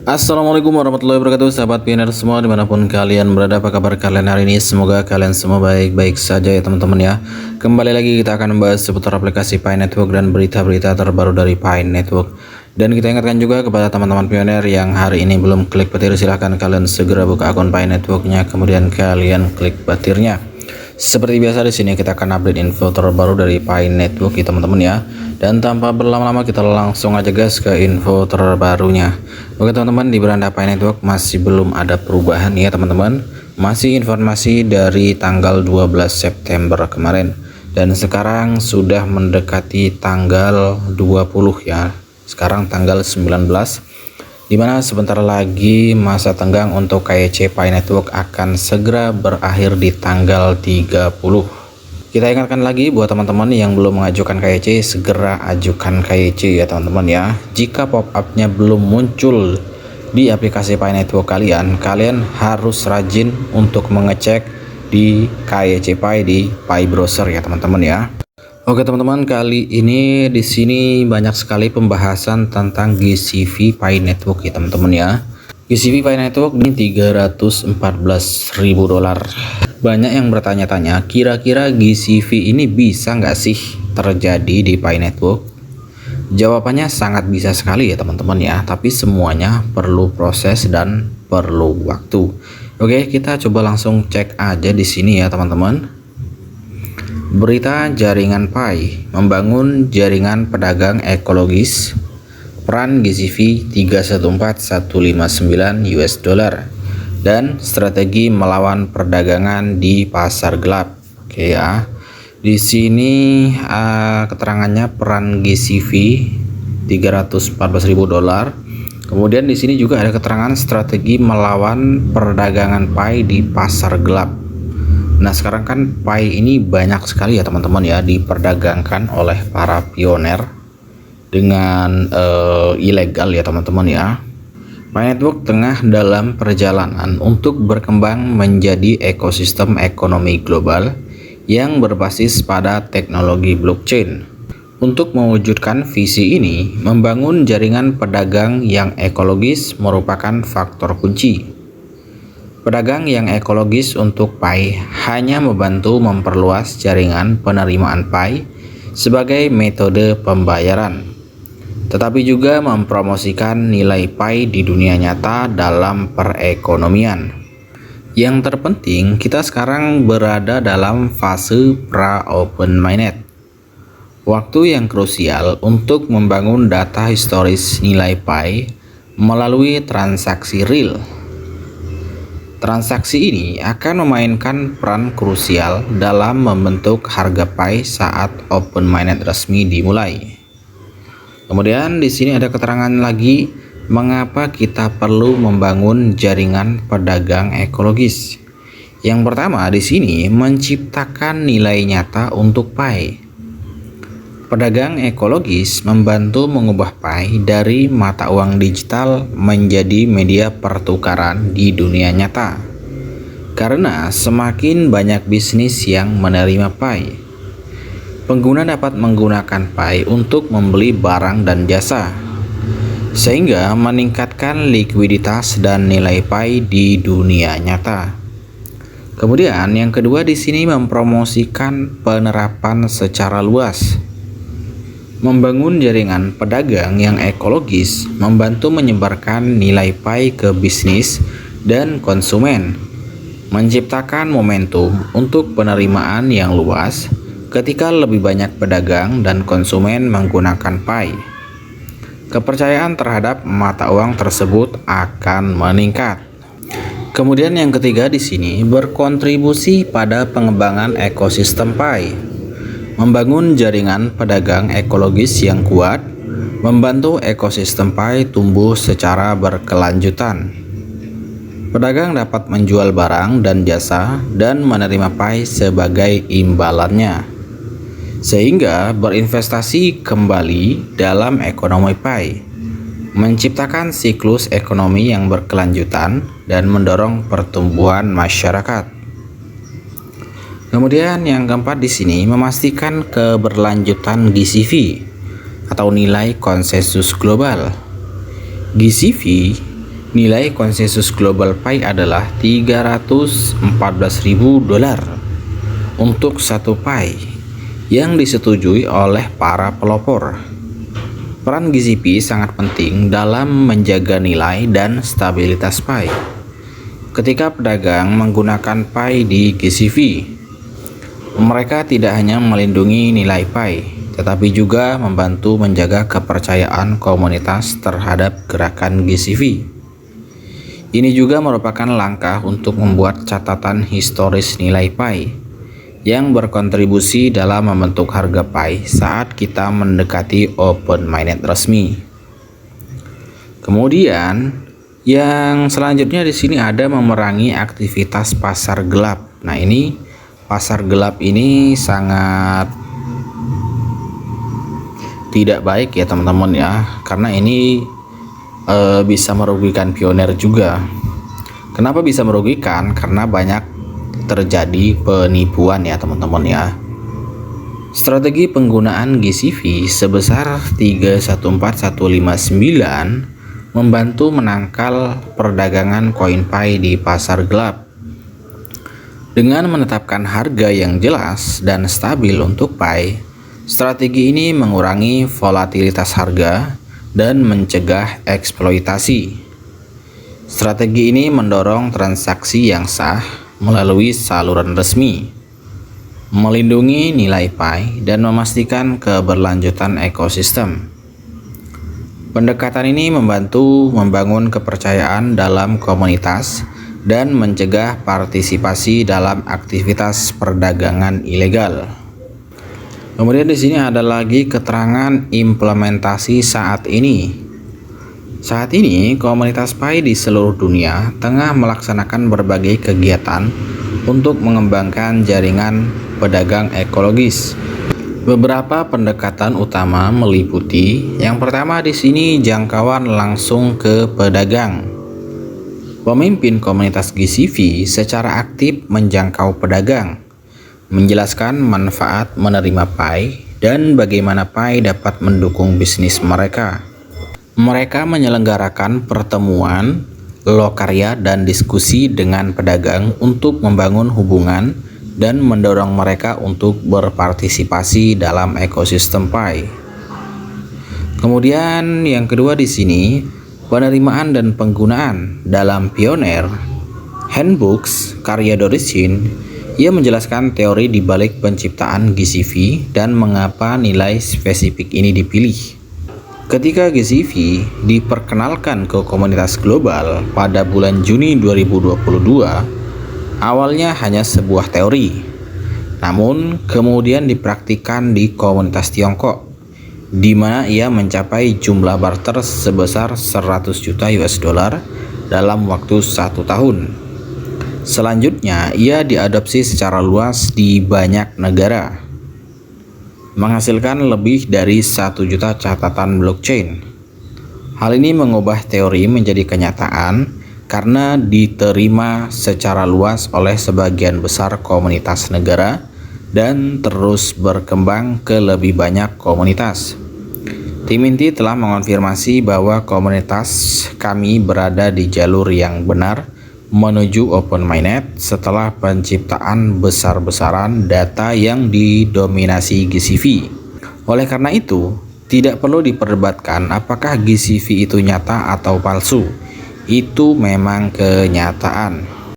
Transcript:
Assalamualaikum warahmatullahi wabarakatuh, sahabat pioner semua dimanapun kalian berada. Apa kabar kalian hari ini? Semoga kalian semua baik-baik saja ya teman-teman ya. Kembali lagi kita akan membahas seputar aplikasi Pi Network dan berita-berita terbaru dari Pi Network. Dan kita ingatkan juga kepada teman-teman pioner yang hari ini belum klik petir, silahkan kalian segera buka akun Pi Networknya, kemudian kalian klik petirnya. Seperti biasa di sini kita akan update info terbaru dari Pi Network ya teman-teman ya. Dan tanpa berlama-lama kita langsung aja guys ke info terbarunya. Oke teman-teman, di beranda Pi Network masih belum ada perubahan ya teman-teman. Masih informasi dari tanggal 12 September kemarin. Dan sekarang sudah mendekati tanggal 20 ya. Sekarang tanggal 19, dimana sebentar lagi masa tenggang untuk KYC Pi Network akan segera berakhir di tanggal 30. Kita ingatkan lagi buat teman-teman yang belum mengajukan KYC, segera ajukan KYC ya teman-teman ya. Jika pop-up-nya belum muncul di aplikasi Pi Network kalian harus rajin untuk mengecek di KYC Pi di Pi Browser ya teman-teman ya. Oke teman-teman, kali ini di sini banyak sekali pembahasan tentang GCV Pi Network ya teman-teman ya. GCV Pi Network ini $314.000. Banyak yang bertanya-tanya, kira-kira GCV ini bisa nggak sih terjadi di Pi Network? Jawabannya sangat bisa sekali ya teman-teman ya, tapi semuanya perlu proses dan perlu waktu. Oke, kita coba langsung cek aja di sini ya teman-teman. Berita jaringan Pi, membangun jaringan pedagang ekologis, peran GCV 314159 US dollar, dan strategi melawan perdagangan di pasar gelap. Oke ya, di sini keterangannya peran GCV $314.000. Kemudian di sini juga ada keterangan strategi melawan perdagangan Pi di pasar gelap. Nah sekarang kan Pi ini banyak sekali ya teman-teman ya diperdagangkan oleh para pioner dengan ilegal ya teman-teman ya. Pi Network tengah dalam perjalanan untuk berkembang menjadi ekosistem ekonomi global yang berbasis pada teknologi blockchain. Untuk mewujudkan visi ini, membangun jaringan pedagang yang ekologis merupakan faktor kunci. Pedagang yang ekologis untuk Pi hanya membantu memperluas jaringan penerimaan Pi sebagai metode pembayaran, tetapi juga mempromosikan nilai Pi di dunia nyata dalam perekonomian. Yang terpenting, kita sekarang berada dalam fase pra-open mainnet, waktu yang krusial untuk membangun data historis nilai Pi melalui transaksi real. Transaksi ini akan memainkan peran krusial dalam membentuk harga Pi saat open mainnet resmi dimulai. Kemudian di sini ada keterangan lagi mengapa kita perlu membangun jaringan pedagang ekologis. Yang pertama di sini menciptakan nilai nyata untuk Pi. Pedagang ekologis membantu mengubah Pi dari mata uang digital menjadi media pertukaran di dunia nyata. Karena semakin banyak bisnis yang menerima Pi, pengguna dapat menggunakan Pi untuk membeli barang dan jasa, sehingga meningkatkan likuiditas dan nilai Pi di dunia nyata. Kemudian yang kedua di sini mempromosikan penerapan secara luas. Membangun jaringan pedagang yang ekologis membantu menyebarkan nilai Pi ke bisnis dan konsumen, menciptakan momentum untuk penerimaan yang luas ketika lebih banyak pedagang dan konsumen menggunakan Pi. Kepercayaan terhadap mata uang tersebut akan meningkat. Kemudian yang ketiga di sini berkontribusi pada pengembangan ekosistem Pi. Membangun jaringan pedagang ekologis yang kuat membantu ekosistem Pi tumbuh secara berkelanjutan. Pedagang dapat menjual barang dan jasa dan menerima Pi sebagai imbalannya, sehingga berinvestasi kembali dalam ekonomi Pi, menciptakan siklus ekonomi yang berkelanjutan dan mendorong pertumbuhan masyarakat. Kemudian yang keempat di sini memastikan keberlanjutan GCV atau nilai konsensus global. GCV Nilai konsensus Global Pi adalah $314.000 untuk satu Pi yang disetujui oleh para pelopor. Peran GCP sangat penting dalam menjaga nilai dan stabilitas Pi. Ketika pedagang menggunakan Pi di GCV, mereka tidak hanya melindungi nilai Pi, tetapi juga membantu menjaga kepercayaan komunitas terhadap gerakan GCV. Ini juga merupakan langkah untuk membuat catatan historis nilai Pi yang berkontribusi dalam membentuk harga Pi saat kita mendekati open mainnet resmi. Kemudian, yang selanjutnya di sini ada memerangi aktivitas pasar gelap. Nah, ini pasar gelap ini sangat tidak baik ya teman-teman ya, karena ini bisa merugikan pioner juga. Kenapa bisa merugikan? Karena banyak terjadi penipuan ya teman-teman ya. Strategi penggunaan GCV sebesar 314159 membantu menangkal perdagangan koin Pi di pasar gelap. Dengan menetapkan harga yang jelas dan stabil untuk Pi, strategi ini mengurangi volatilitas harga dan mencegah eksploitasi. Strategi ini mendorong transaksi yang sah melalui saluran resmi, melindungi nilai Pi, dan memastikan keberlanjutan ekosistem. Pendekatan ini membantu membangun kepercayaan dalam komunitas dan mencegah partisipasi dalam aktivitas perdagangan ilegal. Kemudian di sini ada lagi keterangan implementasi saat ini. Saat ini, komunitas Pi di seluruh dunia tengah melaksanakan berbagai kegiatan untuk mengembangkan jaringan pedagang ekologis. Beberapa pendekatan utama meliputi yang pertama di sini jangkauan langsung ke pedagang. Pemimpin komunitas GCV secara aktif menjangkau pedagang, menjelaskan manfaat menerima Pi dan bagaimana Pi dapat mendukung bisnis mereka. Mereka menyelenggarakan pertemuan, lokarya, dan diskusi dengan pedagang untuk membangun hubungan dan mendorong mereka untuk berpartisipasi dalam ekosistem Pi. Kemudian yang kedua di sini, penerimaan dan penggunaan dalam Pioneer Handbooks karya Dorichin. Ia menjelaskan teori di balik penciptaan GCV dan mengapa nilai spesifik ini dipilih. Ketika GCV diperkenalkan ke komunitas global pada bulan Juni 2022, awalnya hanya sebuah teori, namun kemudian dipraktikkan di komunitas Tiongkok, di mana ia mencapai jumlah barter sebesar 100 juta US dollar dalam waktu 1 tahun. Selanjutnya, ia diadopsi secara luas di banyak negara, menghasilkan lebih dari 1 juta catatan blockchain. Hal ini mengubah teori menjadi kenyataan karena diterima secara luas oleh sebagian besar komunitas negara dan terus berkembang ke lebih banyak komunitas. Tim inti telah mengonfirmasi bahwa komunitas kami berada di jalur yang benar menuju open mainnet setelah penciptaan besar-besaran data yang didominasi GCV. Oleh karena itu, tidak perlu diperdebatkan apakah GCV itu nyata atau palsu. Itu memang kenyataan.